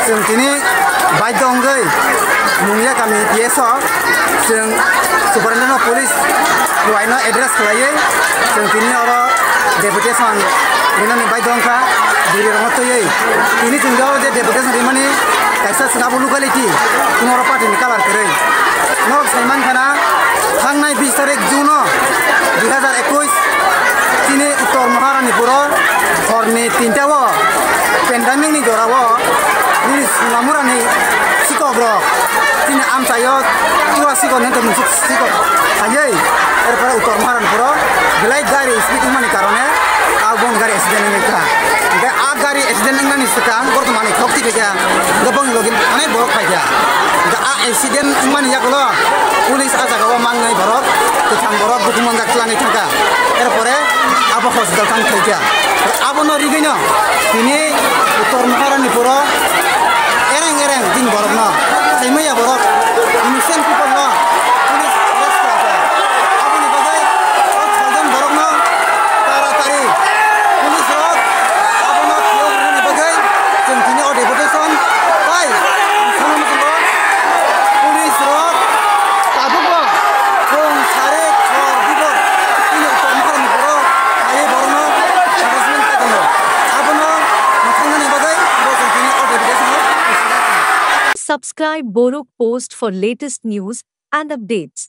जों दिनै बायद' अंगै मुंया गामि PSO जों सुपारिनटेन्डेन्ट अफ पुलिस दहायनो एड्रेस खालायो जों दिनै अरो डेपुटेसन रिमानि बायद' अंखा दिरि रंगतयै दिनै जों बेयाव जे डेपुटेसन रिमानि कायसा सिगाबु लुकालिटि कुनोर पार्टिनि कालार करै नक साइमान खाना थांनाय 20 तारिख जुन 2021 दिनै उत्तर महारानीपुर हरनि 3टाव पेन्डामिकनि जराव ini sunamurani sikogrok ini amsayo tua sikon yang termasuk sikok ayai daripada uttor Maharanipuram gelai gari speeding mani karone abon gari accident mereka enggak gari accident ngani sekang bertemani kokti beja gabang login ane borok aja enggak accident mani ya kalau pulis aja kalau mangai borok kecang borok dokumen gak kelangi cangka daripada apa hospital kan kerja abon origino ini uttor Maharanipuram ereng din borok no saimai ya borok innocent people no police arrest kara aboni bagai sajan borok no taratari police rok abono thiogni bagai जों दिनै अ deputation bai सामने संग police rok tabugo जों सारे खर दिबो दिनै तमखानि borok आइ borok no harassment खालामो abono थांनानै bagai जों दिनै अ deputation Subscribe Borok Post for latest news and updates.